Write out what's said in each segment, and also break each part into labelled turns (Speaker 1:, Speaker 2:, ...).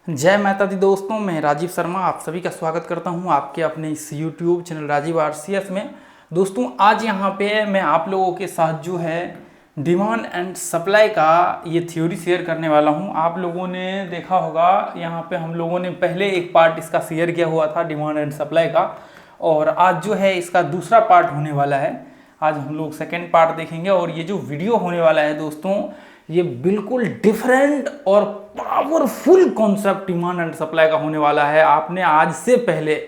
Speaker 1: जय माता दी दोस्तों, मैं राजीव शर्मा आप सभी का स्वागत करता हूं आपके अपने इस YouTube चैनल राजीव आरसीएस में। दोस्तों आज यहां पे मैं आप लोगों के साथ जो है डिमांड एंड सप्लाई का ये थ्योरी शेयर करने वाला हूं। आप लोगों ने देखा होगा यहां पे हम लोगों ने पहले एक पार्ट इसका शेयर किया हुआ था डिमांड एंड सप्लाई का, और आज जो है इसका दूसरा पार्ट होने वाला है। आज हम लोग सेकेंड पार्ट देखेंगे और ये जो वीडियो होने वाला है दोस्तों, ये बिल्कुल डिफरेंट और powerful concept demand and supply का होने वाला है। आपने आज से पहले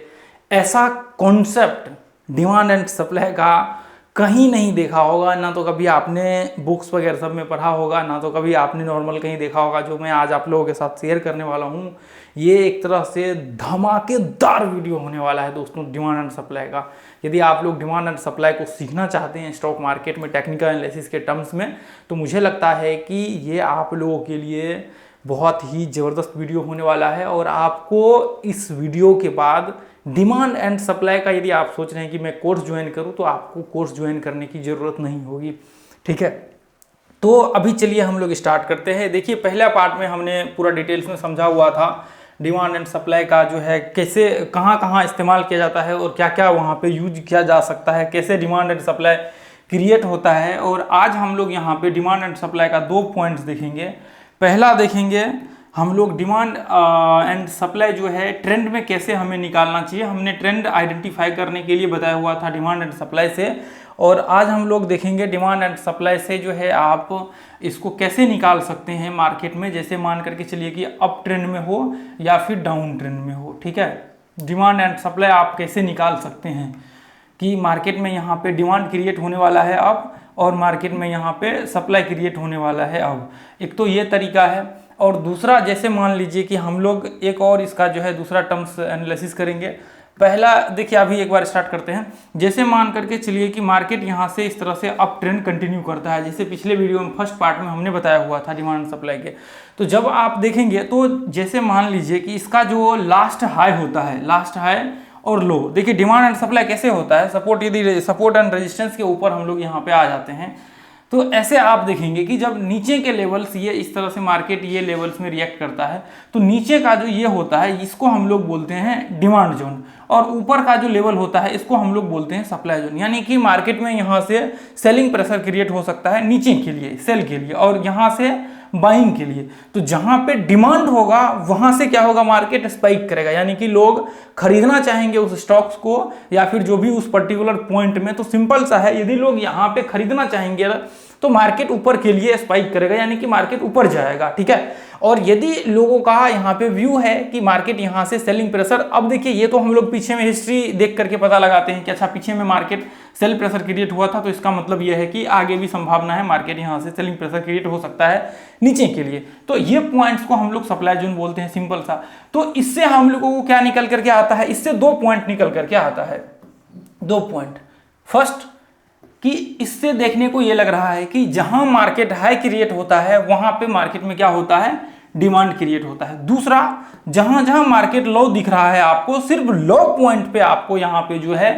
Speaker 1: ऐसा कॉन्सेप्ट डिमांड एंड सप्लाई का कहीं नहीं देखा होगा, ना तो कभी आपने बुक्स वगैरह सब में पढ़ा होगा, ना तो कभी आपने नॉर्मल कहीं देखा होगा। जो मैं आज आप लोगों के साथ शेयर करने वाला हूँ ये एक तरह से धमाकेदार वीडियो होने वाला है दोस्तों डिमांड एंड सप्लाई का। यदि आप लोग डिमांड एंड सप्लाई को सीखना चाहते हैं स्टॉक मार्केट में टेक्निकल एनालिसिस के टर्म्स में, तो मुझे लगता है कि ये आप लोगों के लिए बहुत ही ज़बरदस्त वीडियो होने वाला है। और आपको इस वीडियो के बाद डिमांड एंड सप्लाई का यदि आप सोच रहे हैं कि मैं कोर्स ज्वाइन करूं, तो आपको कोर्स ज्वाइन करने की ज़रूरत नहीं होगी। ठीक है, तो अभी चलिए हम लोग स्टार्ट करते हैं। देखिए पहला पार्ट में हमने पूरा डिटेल्स में समझा हुआ था डिमांड एंड सप्लाई का जो है कैसे कहाँ कहाँ इस्तेमाल किया जाता है और क्या क्या वहाँ पे यूज किया जा सकता है, कैसे डिमांड एंड सप्लाई क्रिएट होता है। और आज हम लोग यहाँ पे डिमांड एंड सप्लाई का 2 पॉइंट्स देखेंगे। पहला देखेंगे हम लोग डिमांड एंड सप्लाई जो है ट्रेंड में कैसे हमें निकालना चाहिए। हमने ट्रेंड आइडेंटिफाई करने के लिए बताया हुआ था डिमांड एंड सप्लाई से, और आज हम लोग देखेंगे डिमांड एंड सप्लाई से जो है आप इसको कैसे निकाल सकते हैं मार्केट में। जैसे मान करके चलिए कि अप ट्रेंड में हो या फिर डाउन ट्रेंड में हो, ठीक है, डिमांड एंड सप्लाई आप कैसे निकाल सकते हैं कि मार्केट में यहाँ पे डिमांड क्रिएट होने वाला है अब, और मार्केट में यहाँ पे सप्लाई क्रिएट होने वाला है अब। एक तो ये तरीका है, और दूसरा जैसे मान लीजिए कि हम लोग एक और इसका जो है दूसरा टर्म्स एनालिसिस करेंगे। पहला देखिए अभी एक बार स्टार्ट करते हैं। जैसे मान करके चलिए कि मार्केट यहाँ से इस तरह से अप ट्रेंड कंटिन्यू करता है, जैसे पिछले वीडियो में फर्स्ट पार्ट में हमने बताया हुआ था डिमांड सप्लाई के। तो जब आप देखेंगे तो जैसे मान लीजिए कि इसका जो लास्ट हाई होता है, लास्ट हाई और लो, देखिए डिमांड एंड सप्लाई कैसे होता है, सपोर्ट यदि सपोर्ट एंड रेजिस्टेंस के ऊपर हम लोग यहाँ पे आ जाते हैं, तो ऐसे आप देखेंगे कि जब नीचे के लेवल्स ये इस तरह से मार्केट ये लेवल्स में रिएक्ट करता है, तो नीचे का जो ये होता है इसको हम लोग बोलते हैं डिमांड जोन, और ऊपर का जो लेवल होता है इसको हम लोग बोलते हैं सप्लाई जोन। यानी कि मार्केट में यहाँ से सेलिंग प्रेशर क्रिएट हो सकता है नीचे के लिए, सेल के लिए, और यहाँ से बाइंग के लिए। तो जहां पे डिमांड होगा वहां से क्या होगा, मार्केट स्पाइक करेगा, यानी कि लोग खरीदना चाहेंगे उस स्टॉक्स को या फिर जो भी उस पर्टिकुलर पॉइंट में। तो सिंपल सा है, यदि लोग यहाँ पे खरीदना चाहेंगे तो मार्केट ऊपर के लिए स्पाइक करेगा, यानी कि मार्केट ऊपर जाएगा। ठीक है, और यदि लोगों का यहाँ पे व्यू है कि मार्केट यहाँ से सेलिंग प्रेशर, अब देखिए ये तो हम लोग पीछे में हिस्ट्री देख करके पता लगाते हैं कि अच्छा पीछे में मार्केट सेल प्रेशर क्रिएट हुआ था, तो इसका मतलब यह है कि आगे भी संभावना है मार्केट यहाँ से सेलिंग प्रेशर क्रिएट हो सकता है नीचे के लिए। तो ये पॉइंट्स को हम लोग सप्लाई जोन बोलते हैं, सिंपल सा। तो इससे हम लोगों को क्या निकल करके आता है, इससे 2 पॉइंट निकल करके आता है, 2 पॉइंट। फर्स्ट कि इससे देखने को ये लग रहा है कि जहां मार्केट हाई क्रिएट होता है वहां पे मार्केट में क्या होता है, डिमांड क्रिएट होता है। दूसरा, जहां जहां मार्केट लो दिख रहा है आपको, सिर्फ लो पॉइंट पे आपको यहाँ पे जो है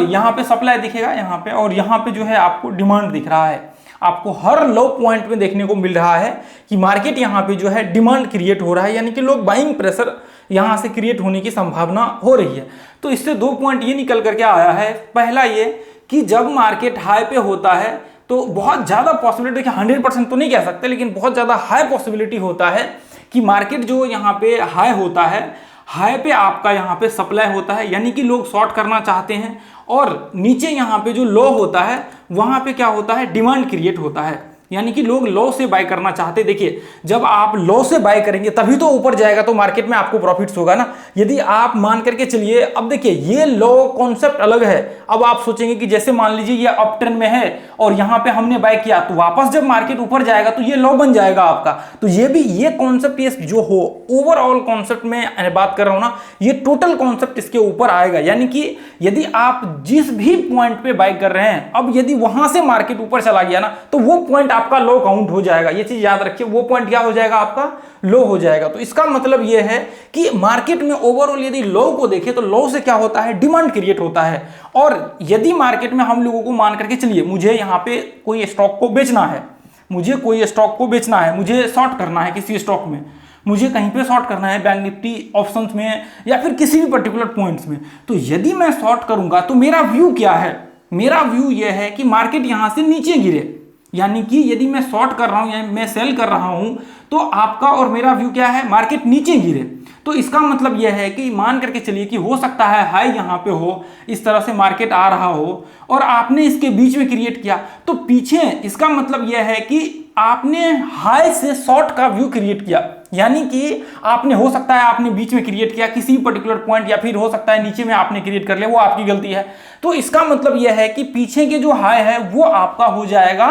Speaker 1: यहाँ पे सप्लाई दिखेगा यहाँ पे, और यहाँ पे जो है आपको डिमांड दिख रहा है। आपको हर लो पॉइंट में देखने को मिल रहा है कि मार्केट यहाँ पे जो है डिमांड क्रिएट हो रहा है, यानी कि लोग बाइंग प्रेशर यहाँ से क्रिएट होने की संभावना हो रही है। तो इससे 2 पॉइंट ये निकल करके आया है। पहला ये कि जब मार्केट हाई पे होता है तो बहुत ज़्यादा पॉसिबिलिटी, देखिए 100% तो नहीं कह सकते, लेकिन बहुत ज़्यादा हाई पॉसिबिलिटी होता है कि मार्केट जो यहाँ पे हाई होता है, हाई पे आपका यहाँ पे सप्लाई होता है, यानी कि लोग शॉर्ट करना चाहते हैं, और नीचे यहाँ पे जो लो होता है वहाँ पे क्या होता है, डिमांड क्रिएट होता है, यानी कि लोग लो से बाय करना चाहते हैं। देखिए जब आप लो से बाय करेंगे तभी तो ऊपर जाएगा, तो मार्केट में आपको प्रॉफिट्स होगा ना। यदि आप मान करके चलिए, अब देखिए ये लो कॉन्सेप्ट अलग है। अब आप सोचेंगे कि जैसे मान लीजिए ये अप ट्रेंड में है और यहाँ पे हमने बाय किया, तो वापस जब मार्केट ऊपर जाएगा तो ये लो बन जाएगा आपका। तो ये भी ये कॉन्सेप्ट, ये जो हो ओवरऑल कॉन्सेप्ट में बात कर रहा हूं ना, ये टोटल कॉन्सेप्ट इसके ऊपर आएगा। यानी कि यदि आप जिस भी पॉइंट पे बाय कर रहे हैं, अब यदि वहां से मार्केट ऊपर चला गया ना, तो वो पॉइंट आपका लो काउंट हो जाएगा। ये चीज याद रखिए, वो पॉइंट क्या हो जाएगा, आपका लो हो जाएगा। तो इसका मतलब ये है कि मार्केट में ओवरऑल यदि लो को देखें तो लो से क्या होता है, डिमांड क्रिएट होता है। और यदि मार्केट में हम लोगों को मान करके चलिए, मुझे यहाँ पे कोई स्टॉक को बेचना है, मुझे कोई स्टॉक को बेचना है, मुझे शॉर्ट करना है किसी स्टॉक में, मुझे कहीं पे शॉर्ट करना है बैंक निफ्टी ऑप्शंस में या फिर किसी भी पर्टिकुलर पॉइंट्स में, तो यदि मैं शॉर्ट करूंगा तो मेरा व्यू क्या है, मेरा व्यू यह है कि मार्केट यहां से नीचे गिरे। यानी कि यदि मैं शॉर्ट कर रहा हूं या मैं सेल कर रहा हूं तो आपका और मेरा व्यू क्या है, मार्केट नीचे गिरे। तो इसका मतलब यह है कि मान करके चलिए कि हो सकता है हाई यहां पे हो, इस तरह से मार्केट आ रहा हो और आपने इसके बीच में क्रिएट किया, तो पीछे इसका मतलब यह है कि आपने हाई से शॉर्ट का व्यू क्रिएट किया। यानी कि आपने, हो सकता है आपने बीच में क्रिएट किया किसी पर्टिकुलर पॉइंट, या फिर हो सकता है नीचे में आपने क्रिएट कर लिया, वो आपकी गलती है। तो इसका मतलब यह है कि पीछे के जो हाई है वो आपका हो जाएगा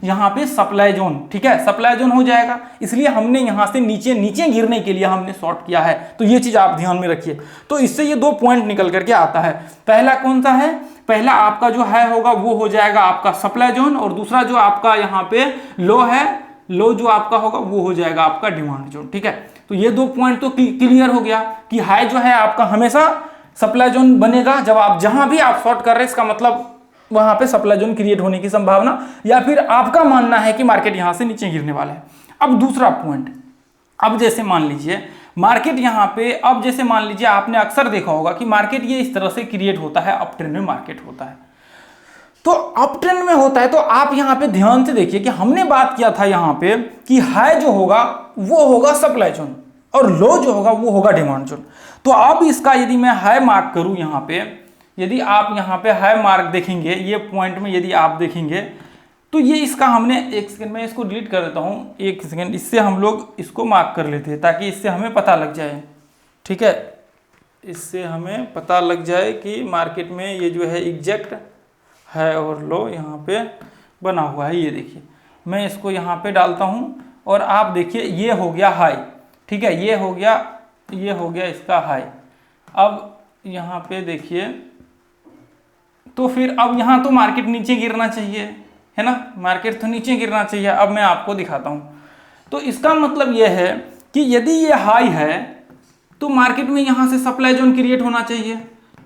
Speaker 1: यहां पे सप्लाई जोन, ठीक है, सप्लाई जोन हो जाएगा। इसलिए हमने यहां से नीचे नीचे गिरने के लिए हमने शॉर्ट किया है। तो ये चीज आप ध्यान में रखिए। तो इससे ये दो पॉइंट निकल करके आता है। पहला कौन सा है, पहला आपका जो हाई होगा वो हो जाएगा आपका सप्लाई जोन, और दूसरा जो आपका यहाँ पे लो है, लो जो आपका होगा वो हो जाएगा आपका डिमांड जोन, ठीक है। तो ये दो पॉइंट तो क्लियर हो गया कि हाई जो है आपका हमेशा सप्लाई जोन बनेगा। जब आप जहां भी आप शॉर्ट कर रहे हैं इसका मतलब वहां पे सप्लाई जोन क्रिएट होने की संभावना, या फिर आपका मानना है कि मार्केट यहां से नीचे गिरने वाला है। अब दूसरा पॉइंट, अब जैसे मान लीजिए मार्केट यहां पे, अब जैसे मान लीजिए आपने अक्सर देखा होगा कि मार्केट ये इस तरह से क्रिएट होता है, अप ट्रेंड में मार्केट होता है। तो अप ट्रेंड में होता है तो आप यहां पे ध्यान से देखिए कि हमने बात किया था यहां पे कि हाई जो होगा वो होगा सप्लाई जोन और लो जो होगा वो होगा डिमांड जोन। तो अब इसका यदि मैं हाई मार्क करूं यहां पे, यदि आप यहां पे हाई मार्क देखेंगे ये पॉइंट में, यदि आप देखेंगे तो ये इसका हमने, एक सेकंड में इसको डिलीट कर देता हूं, एक सेकंड, इससे हम लोग इसको मार्क कर लेते हैं ताकि इससे हमें पता लग जाए, ठीक है, इससे हमें पता लग जाए कि मार्केट में ये जो है एग्जैक्ट हाई और लो यहाँ पे बना हुआ है। ये देखिए मैं इसको यहाँ पे डालता हूँ और आप देखिए ये हो गया हाई, ठीक है, ये हो गया इसका हाई। अब यहाँ पे देखिए, तो फिर अब यहाँ तो मार्केट नीचे गिरना चाहिए, है ना, मार्केट तो नीचे गिरना चाहिए। अब मैं आपको दिखाता हूँ। तो इसका मतलब यह है कि यदि ये हाई है तो मार्केट में यहाँ से सप्लाई जोन क्रिएट होना चाहिए।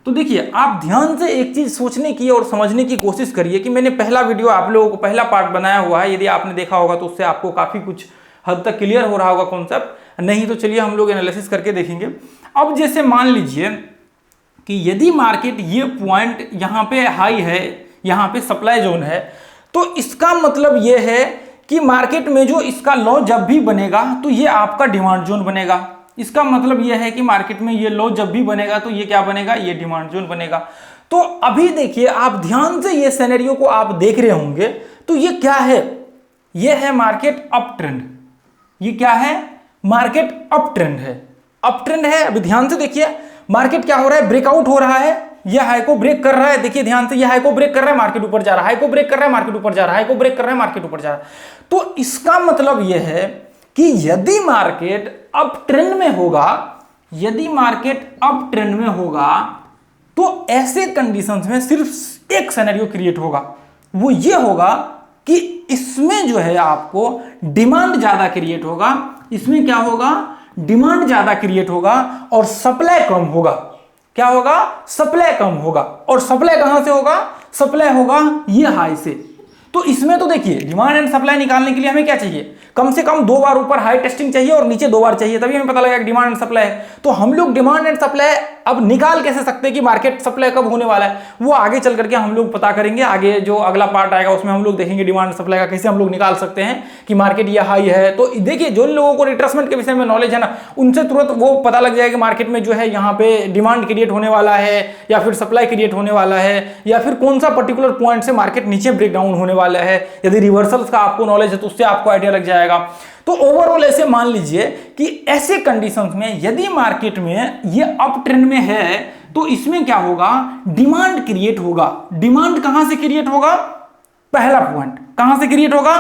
Speaker 1: तो देखिए आप ध्यान से एक चीज सोचने की और समझने की कोशिश करिए कि मैंने पहला वीडियो आप लोगों को, पहला पार्ट बनाया हुआ है, यदि आपने देखा होगा तो उससे आपको काफी कुछ हद तक क्लियर हो रहा होगा कॉन्सेप्ट। नहीं तो चलिए हम लोग एनालिसिस करके देखेंगे। अब जैसे मान लीजिए कि यदि मार्केट ये पॉइंट यहाँ पे हाई है, यहाँ पे सप्लाई जोन है, तो इसका मतलब ये है कि मार्केट में जो इसका लो जब भी बनेगा तो ये आपका डिमांड जोन बनेगा। इसका मतलब यह है कि मार्केट में ये लो जब भी बनेगा तो ये क्या बनेगा, ये डिमांड जोन बनेगा। तो अभी देखिए आप ध्यान से ये सिनेरियो को आप देख रहे होंगे, तो ये क्या है, ये है मार्केट अप ट्रेंड। ये क्या है, मार्केट अप ट्रेंड है, अप ट्रेंड है। अभी ध्यान से देखिए मार्केट क्या हो रहा है, ब्रेकआउट हो रहा है, यह हाई को ब्रेक कर रहा है। देखिए ध्यान से, यह हाई को ब्रेक कर रहा है, मार्केट ऊपर जा रहा है, हाई को ब्रेक कर रहा है, मार्केट ऊपर जा रहा है, हाई को ब्रेक कर रहा है, मार्केट ऊपर जा रहा है। तो इसका मतलब यह है कि यदि मार्केट अप ट्रेंड में होगा, यदि मार्केट अप ट्रेंड में होगा तो ऐसे कंडीशंस में सिर्फ एक सिनेरियो क्रिएट होगा, वो ये होगा कि इसमें जो है आपको डिमांड ज्यादा क्रिएट होगा। इसमें क्या होगा, डिमांड ज्यादा क्रिएट होगा और सप्लाई कम होगा। क्या होगा, सप्लाई कम होगा। और सप्लाई कहां से होगा, सप्लाई होगा ये हाई से। तो इसमें तो देखिए डिमांड एंड सप्लाई निकालने के लिए हमें क्या चाहिए, कम से कम 2 बार ऊपर हाई टेस्टिंग चाहिए और नीचे 2 बार चाहिए, तभी हमें पता लगेगा कि डिमांड एंड सप्लाई है। तो हम लोग डिमांड एंड सप्लाई अब निकाल कैसे सकते हैं कि मार्केट सप्लाई कब होने वाला है, वो आगे चल करके हम लोग पता करेंगे। आगे जो अगला पार्ट आएगा उसमें हम लोग देखेंगे डिमांड एंड सप्लाई का कैसे हम लोग निकाल सकते हैं कि मार्केट ये हाई है। तो देखिए जो लोगों को रिट्रेसमेंट के विषय में नॉलेज है ना, उनसे तुरंत वो पता लग जाएगा कि मार्केट में जो है यहाँ पे डिमांड क्रिएट होने वाला है या फिर सप्लाई क्रिएट होने वाला है, या फिर कौन सा पर्टिकुलर पॉइंट से मार्केट नीचे ब्रेकडाउन होने वाला है। यदि रिवर्सल्स का आपको नॉलेज है तो उससे आपको आइडिया लग जाएगा। तो ओवरऑल ऐसे मान लीजिए कि ऐसे कंडीशंस में यदि मार्केट में ये अप ट्रेंड में है तो इसमें क्या होगा, डिमांड क्रिएट होगा। डिमांड कहां से क्रिएट होगा, पहला पॉइंट कहां से क्रिएट होगा,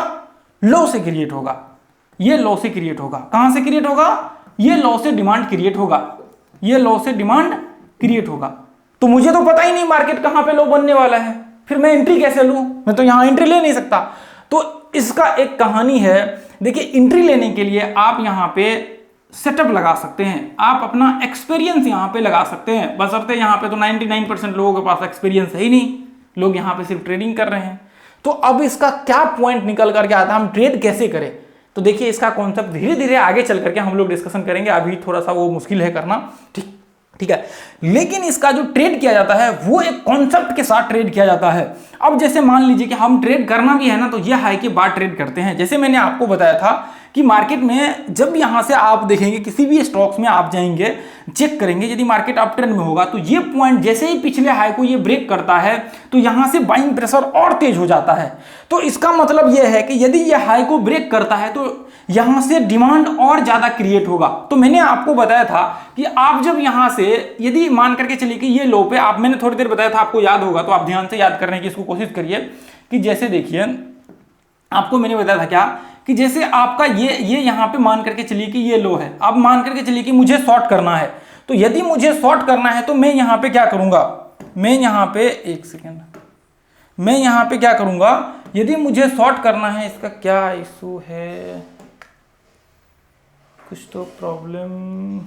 Speaker 1: लो से क्रिएट होगा। ये लो से क्रिएट होगा, कहां से क्रिएट होगा, ये लो से डिमांड क्रिएट होगा, ये लो से डिमांड क्रिएट होगा। तो मुझे तो पता ही नहीं मार्केट कहां पे लो बनने वाला है, फिर मैं एंट्री कैसे लूं, मैं तो यहां एंट्री ले नहीं सकता। तो इसका एक कहानी है। देखिए एंट्री लेने के लिए आप यहां पे सेटअप लगा सकते हैं, आप अपना एक्सपीरियंस यहां पे लगा सकते हैं, बशर्ते यहां पे तो 99% लोगों के पास एक्सपीरियंस है ही नहीं, लोग यहां पे सिर्फ ट्रेडिंग कर रहे हैं। तो अब इसका क्या पॉइंट निकल करके आता है, हम ट्रेड कैसे करें। तो देखिए इसका कॉन्सेप्ट धीरे धीरे आगे चल करके हम लोग डिस्कशन करेंगे, अभी थोड़ा सा वो मुश्किल है करना, ठीक है। लेकिन इसका जो ट्रेड किया जाता है वो एक कॉन्सेप्ट के साथ ट्रेड किया जाता है। अब जैसे मान लीजिए कि हम ट्रेड करना भी है ना, तो ये हाई के बाद ट्रेड करते हैं। जैसे मैंने आपको बताया था कि मार्केट में जब यहां से आप देखेंगे किसी भी स्टॉक्स में आप जाएंगे, चेक करेंगे, यदि मार्केट अप ट्रेंड में होगा तो ये पॉइंट जैसे ही पिछले हाई को ये ब्रेक करता है तो यहां से बाइंग प्रेशर और तेज हो जाता है। तो इसका मतलब यह है कि यदि ये हाई को ब्रेक करता है तो यहां से डिमांड और ज्यादा क्रिएट होगा। तो मैंने आपको बताया था कि आप जब यहां से यदि मान करके चलिए कि ये लो पे आप, मैंने थोड़ी देर बताया था, आपको याद होगा तो आप ध्यान से याद करने की इसको कोशिश करिए कि जैसे देखिए आपको मैंने बताया था क्या कि जैसे आपका ये यहां पे मान करके चलिए कि ये लो है, अब मान करके चलिए कि मुझे शॉर्ट करना है। तो यदि मुझे शॉर्ट करना है तो मैं यहां पे क्या करूंगा, मैं यहां पे एक सेकेंड, मैं यहां पे क्या करूंगा, यदि मुझे शॉर्ट करना है, इसका क्या इशू है, कुछ तो प्रॉब्लम,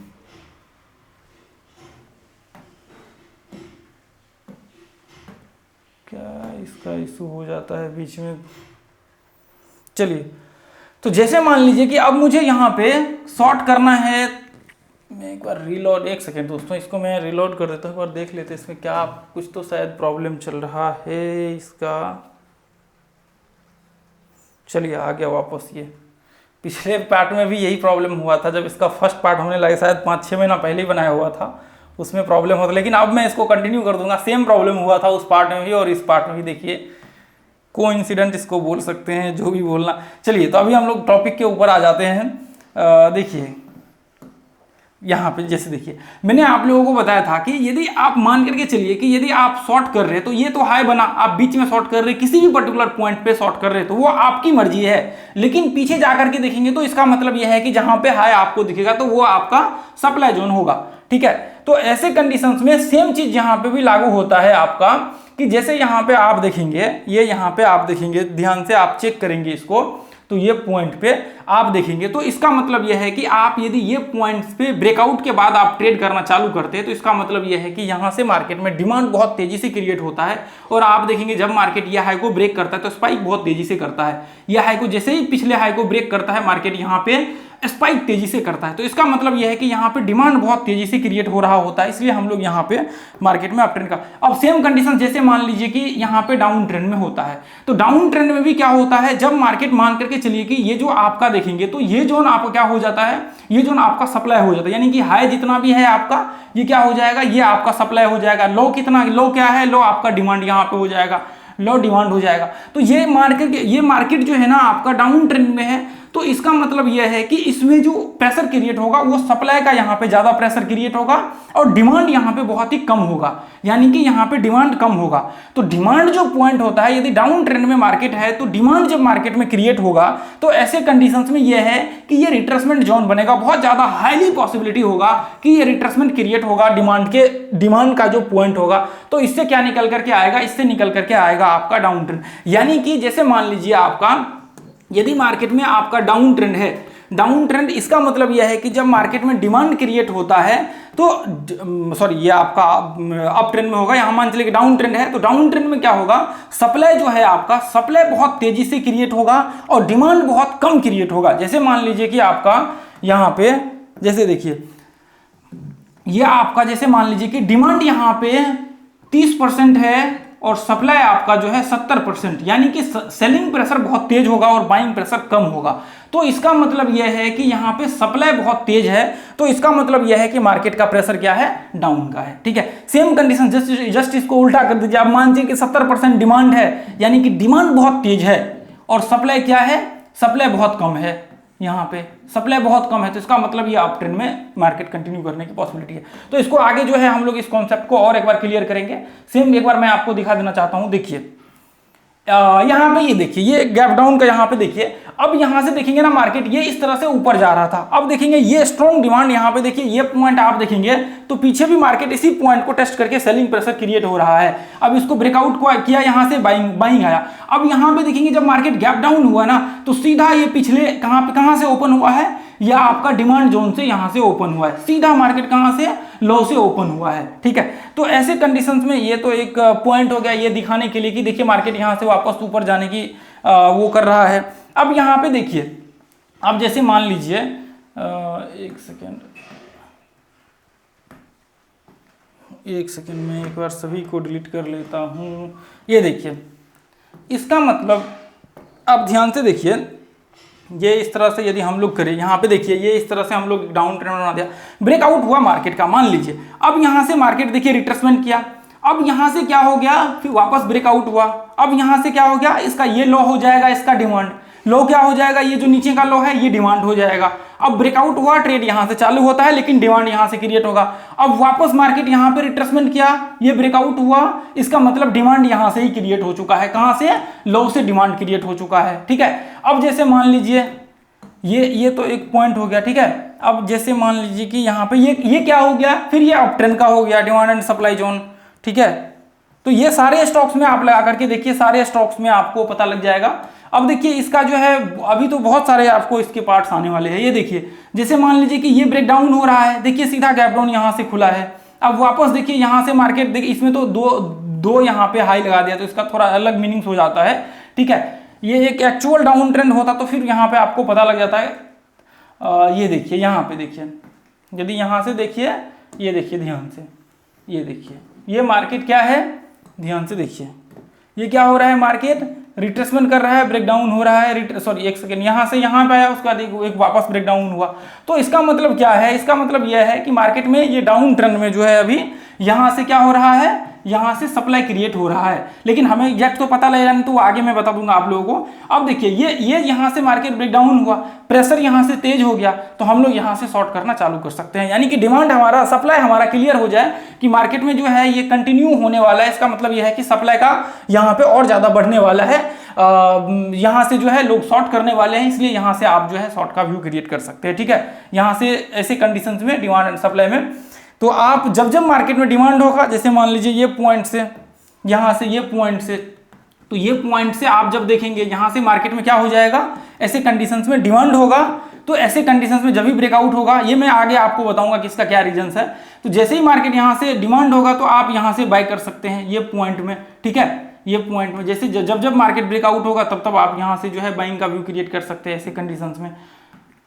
Speaker 1: क्या इसका इशू हो जाता है बीच में। चलिए, तो जैसे मान लीजिए कि अब मुझे यहां पे शॉर्ट करना है, मैं एक बार रीलोड, एक सेकेंड दोस्तों, इसको मैं रीलोड कर देता हूँ, एक बार देख लेते हैं इसमें क्या कुछ तो शायद प्रॉब्लम चल रहा है इसका। चलिए आ गया वापस। ये पिछले पार्ट में भी यही प्रॉब्लम हुआ था, जब इसका फर्स्ट पार्ट हमने लगे शायद 5-6 महीना पहले ही बनाया हुआ था, उसमें प्रॉब्लम होता, लेकिन अब मैं इसको कंटिन्यू कर दूंगा। सेम प्रॉब्लम हुआ था उस पार्ट में भी और इस पार्ट में भी, देखिए कोइंसिडेंट इसको बोल सकते हैं, जो भी बोलना। चलिए, तो अभी हम लोग टॉपिक के ऊपर आ जाते हैं। देखिए यहाँ पे जैसे देखिए मैंने आप लोगों को बताया था कि यदि आप मान करके चलिए कि यदि आप शॉर्ट कर रहे हैं तो ये तो हाई बना, आप बीच में शॉर्ट कर रहे हैं, किसी भी पर्टिकुलर पॉइंट पे शॉर्ट कर रहे हैं तो वो आपकी मर्जी है। लेकिन पीछे जा करके देखेंगे तो इसका मतलब यह है कि जहां पे हाई आपको दिखेगा तो वो आपका सप्लाई जोन होगा, ठीक है। तो ऐसे कंडीशंस में सेम चीज यहाँ पे भी लागू होता है आपका, कि जैसे यहाँ पे आप देखेंगे, ये यहाँ पे आप देखेंगे, ध्यान से आप चेक करेंगे इसको, तो ये पॉइंट पे आप देखेंगे तो इसका मतलब यह है कि आप यदि ये पॉइंट्स पे ब्रेकआउट के बाद आप ट्रेड करना चालू करते हैं तो इसका मतलब यह है कि यहां से मार्केट में डिमांड बहुत तेजी से क्रिएट होता है। और आप देखेंगे जब मार्केट यह हाई को ब्रेक करता है तो स्पाइक बहुत तेजी से करता है। यह हाई को जैसे ही पिछले हाई को ब्रेक करता है मार्केट यहां पे स्पाइक तेजी से करता है। तो इसका मतलब यह है कि यहाँ पे डिमांड बहुत तेजी से क्रिएट हो रहा होता है, इसलिए हम लोग यहाँ पे मार्केट में अप ट्रेंड का। अब सेम कंडीशन जैसे मान लीजिए कि यहाँ पे डाउन ट्रेंड में होता है, तो डाउन ट्रेंड में भी क्या होता है, जब मार्केट मान करके चलिए कि ये जो आपका देखेंगे तो ये जोन आपका क्या हो जाता है, ये जोन आपका सप्लाई हो जाता है, यानी कि हाई जितना भी है आपका ये क्या हो जाएगा, ये आपका सप्लाई हो जाएगा। लो कितना, लो क्या है, लो आपका डिमांड यहाँ पे हो जाएगा, लो डिमांड हो जाएगा। तो ये मार्केट जो है ना आपका डाउन ट्रेंड में है, तो इसका मतलब यह है कि इसमें जो प्रेशर क्रिएट होगा वो सप्लाई का यहाँ पे ज्यादा प्रेशर क्रिएट होगा और डिमांड यहाँ पे बहुत ही कम होगा, यानी कि यहाँ पे डिमांड कम होगा। तो डिमांड जो पॉइंट होता है, यदि डाउन ट्रेंड में मार्केट है तो डिमांड जब मार्केट में क्रिएट होगा तो ऐसे कंडीशंस में यह है कि ये रिट्रेसमेंट जोन बनेगा, बहुत ज्यादा हाईली पॉसिबिलिटी होगा कि ये रिट्रेसमेंट क्रिएट होगा डिमांड का जो पॉइंट होगा। तो इससे क्या निकल करके आएगा, इससे निकल करके आएगा आपका डाउन ट्रेंड। यानी कि जैसे मान लीजिए आपका यदि मार्केट में आपका डाउन ट्रेंड है, डाउन ट्रेंड इसका मतलब यह है कि जब मार्केट में डिमांड क्रिएट होता है तो सॉरी ये आपका अप ट्रेंड में होगा, यहां मान चलिए कि डाउन ट्रेंड है, तो डाउन ट्रेंड में क्या होगा, सप्लाई जो है आपका सप्लाई बहुत तेजी से क्रिएट होगा और डिमांड बहुत कम क्रिएट होगा। जैसे मान लीजिए कि आपका यहां पे जैसे देखिए ये आपका जैसे मान लीजिए कि डिमांड यहां पे 30% है और सप्लाई आपका जो है 70%, यानी कि सेलिंग प्रेशर बहुत तेज होगा और बाइंग प्रेशर कम होगा। तो इसका मतलब यह है कि यहाँ पे सप्लाई बहुत तेज है, तो इसका मतलब यह है कि मार्केट का प्रेशर क्या है, डाउन का है, ठीक है। सेम कंडीशन जस्ट इसको उल्टा कर दीजिए, आप मान लीजिए कि 70% डिमांड है, यानी कि डिमांड बहुत तेज है और सप्लाई क्या है, सप्लाई बहुत कम है, यहाँ पे सप्लाई बहुत कम है, तो इसका मतलब ये अप ट्रेंड में मार्केट कंटिन्यू करने की पॉसिबिलिटी है। तो इसको आगे जो है हम लोग इस कॉन्सेप्ट को और एक बार क्लियर करेंगे। सेम एक बार मैं आपको दिखा देना चाहता हूं, देखिए यहाँ पे ये देखिए ये गैप डाउन का यहाँ पे देखिए, अब यहाँ से देखेंगे ना मार्केट ये इस तरह से ऊपर जा रहा था, अब देखेंगे ये स्ट्रॉन्ग डिमांड यहाँ पे देखिए ये पॉइंट आप देखेंगे तो पीछे भी मार्केट इसी पॉइंट को टेस्ट करके सेलिंग प्रेशर क्रिएट हो रहा है। अब इसको ब्रेकआउट को किया, यहाँ से बाइंग आया। अब यहाँ पे देखेंगे जब मार्केट गैप डाउन हुआ ना तो सीधा ये पिछले कहाँ से ओपन हुआ है, या आपका डिमांड जोन से यहां से ओपन हुआ है, सीधा मार्केट कहां से, लो से ओपन हुआ है, ठीक है। तो ऐसे कंडीशंस में ये तो एक पॉइंट हो गया ये दिखाने के लिए कि देखिए मार्केट यहां से वापस ऊपर जाने की वो कर रहा है। अब यहां पे देखिए अब जैसे मान लीजिए एक सेकेंड में एक बार सभी को डिलीट कर लेता हूँ। ये देखिए, इसका मतलब आप ध्यान से देखिए, ये इस तरह से यदि हम लोग करें, यहाँ पे देखिए ये इस तरह से हम लोग डाउन ट्रेंड बना दिया, ब्रेकआउट हुआ मार्केट का मान लीजिए। अब यहाँ से मार्केट देखिए रिट्रेसमेंट किया, अब यहाँ से क्या हो गया, फिर वापस ब्रेकआउट हुआ। अब यहाँ से क्या हो गया, इसका ये लो हो जाएगा, इसका डिमांड लो क्या हो जाएगा, ये जो नीचे का लो है ये डिमांड हो जाएगा। अब ब्रेकआउट हुआ, ट्रेड यहाँ से चालू होता है लेकिन डिमांड यहाँ से क्रिएट होगा। अब वापस मार्केट यहाँ पे रिट्रेसमेंट किया, ये ब्रेकआउट हुआ, इसका मतलब डिमांड यहाँ से ही क्रिएट हो चुका है। कहाँ से, लो से डिमांड क्रिएट हो चुका है। ठीक है, अब जैसे मान लीजिए ये तो एक पॉइंट हो गया। ठीक है, अब जैसे मान लीजिए कि यहाँ पे ये क्या हो गया, फिर ये अप ट्रेंड का हो गया, डिमांड एंड सप्लाई जोन। ठीक है, तो ये सारे स्टॉक्स में आप लगा करके देखिए, सारे स्टॉक्स में आपको पता लग जाएगा। अब देखिए इसका जो है अभी तो बहुत सारे आपको इसके पार्ट्स आने वाले हैं। ये देखिए, जैसे मान लीजिए कि ये ब्रेक डाउन हो रहा है, देखिए सीधा गैप डाउन यहाँ से खुला है। अब वापस देखिए यहाँ से मार्केट, देखिए इसमें तो दो यहाँ पे हाई लगा दिया, तो इसका थोड़ा अलग मीनिंग्स हो जाता है। ठीक है, ये एक एक्चुअल डाउन ट्रेंड होता तो फिर यहाँ पे आपको पता लग जाता है। ये देखिए यहाँ पे देखिए, यदि यहाँ से देखिए, ये देखिए ध्यान से, ये देखिए ये मार्केट क्या है, ध्यान से देखिए ये क्या हो रहा है, मार्केट रिट्रेसमेंट कर रहा है, ब्रेकडाउन हो रहा है, सॉरी एक सेकेंड, यहाँ से यहाँ पे आया, उसके बाद एक वापस ब्रेकडाउन हुआ। तो इसका मतलब क्या है, इसका मतलब यह है कि मार्केट में ये डाउन ट्रेंड में जो है अभी यहाँ से क्या हो रहा है, यहाँ से सप्लाई क्रिएट हो रहा है, लेकिन हमें एग्जैक्ट तो पता लगेगा नहीं, तो आगे मैं बता दूंगा आप लोगों को। अब देखिए ये यहाँ से मार्केट ब्रेकडाउन हुआ, प्रेशर यहाँ से तेज हो गया, तो हम लोग यहाँ से शॉर्ट करना चालू कर सकते हैं। यानी कि डिमांड हमारा, सप्लाई हमारा क्लियर हो जाए कि मार्केट में जो है ये कंटिन्यू होने वाला है, इसका मतलब यह है कि सप्लाई का यहाँ पे और ज्यादा बढ़ने वाला है, यहाँ से जो है लोग शॉर्ट करने वाले हैं, इसलिए यहाँ से आप जो है शॉर्ट का व्यू क्रिएट कर सकते हैं। ठीक है, यहाँ से ऐसे कंडीशंस में डिमांड एंड सप्लाई में, तो आप जब मार्केट में डिमांड होगा, जैसे मान लीजिए ये पॉइंट से, यहाँ से ये पॉइंट से, तो ये पॉइंट से आप जब देखेंगे यहाँ से मार्केट में क्या हो जाएगा, ऐसे कंडीशंस में डिमांड होगा, तो ऐसे कंडीशंस में जब भी ब्रेकआउट होगा, ये मैं आगे आपको बताऊंगा कि इसका क्या रीजंस है। तो जैसे ही मार्केट यहाँ से डिमांड होगा तो आप यहाँ से बाय कर सकते हैं ये पॉइंट में। ठीक है, ये पॉइंट में जैसे जब मार्केट ब्रेकआउट होगा तब आप यहाँ से जो है बाइंग का व्यू क्रिएट कर सकते हैं ऐसे कंडीशंस में।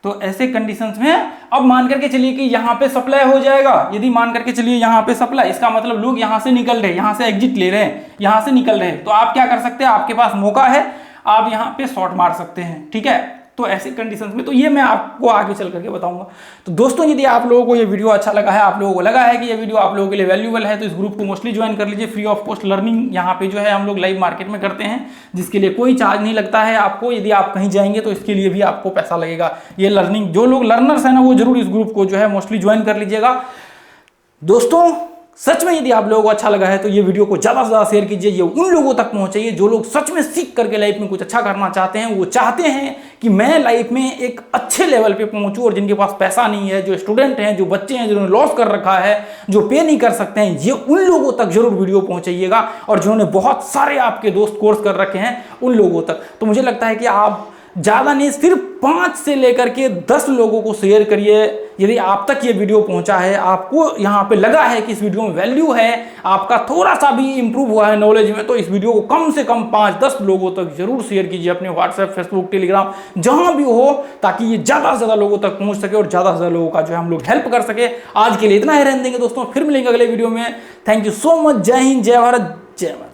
Speaker 1: तो ऐसे कंडीशंस में अब मान करके चलिए कि यहाँ पे सप्लाई हो जाएगा, यदि मान करके चलिए यहाँ पे सप्लाई, इसका मतलब लोग यहाँ से निकल रहे हैं, यहाँ से एग्जिट ले रहे हैं, यहाँ से निकल रहे हैं, तो आप क्या कर सकते हैं, आपके पास मौका है, आप यहाँ पे शॉर्ट मार सकते हैं। ठीक है, तो ऐसे कंडीशंस में, तो ये मैं आपको आगे चल करके बताऊंगा। तो दोस्तों यदि आप लोगों को ये वीडियो अच्छा लगा है, आप लोगों को लगा है कि ये वीडियो आप लोगों के लिए वैल्यूएबल है, तो इस ग्रुप को मोस्टली ज्वाइन कर लीजिए। फ्री ऑफ कॉस्ट लर्निंग यहाँ पे जो है हम लोग लाइव मार्केट में करते हैं, जिसके लिए कोई चार्ज नहीं लगता है आपको। यदि आप कहीं जाएंगे तो इसके लिए भी आपको पैसा लगेगा। ये लर्निंग, जो लोग लर्नर्स है ना, वो जरूर इस ग्रुप को जो है मोस्टली ज्वाइन कर लीजिएगा। दोस्तों सच में यदि आप लोगों को अच्छा लगा है तो ये वीडियो को ज़्यादा से ज़्यादा शेयर कीजिए, ये उन लोगों तक पहुंचाइए जो लोग सच में सीख करके लाइफ में कुछ अच्छा करना चाहते हैं। वो चाहते हैं कि मैं लाइफ में एक अच्छे लेवल पे पहुंचूं, और जिनके पास पैसा नहीं है, जो स्टूडेंट हैं, जो बच्चे हैं, जिन्होंने लॉस कर रखा है, जो पे नहीं कर सकते हैं, ये उन लोगों तक जरूर वीडियो पहुंचाइएगा। और जिन्होंने बहुत सारे आपके दोस्त कोर्स कर रखे हैं उन लोगों तक। तो मुझे लगता है कि आप ज़्यादा नहीं, सिर्फ 5 से लेकर के 10 लोगों को शेयर करिए। यदि आप तक ये वीडियो पहुंचा है, आपको यहाँ पे लगा है कि इस वीडियो में वैल्यू है, आपका थोड़ा सा भी इंप्रूव हुआ है नॉलेज में, तो इस वीडियो को कम से कम 5-10 लोगों तक जरूर शेयर कीजिए, अपने व्हाट्सएप, फेसबुक, टेलीग्राम, जहां भी हो, ताकि ये ज़्यादा से ज़्यादा लोगों तक पहुँच सके और ज़्यादा से ज़्यादा लोगों का जो है हम लोग हेल्प कर सके। आज के लिए इतना ही रहने देंगे दोस्तों, फिर मिलेंगे अगले वीडियो में। Thank you so much. जय हिंद, जय भारत, जय भारत।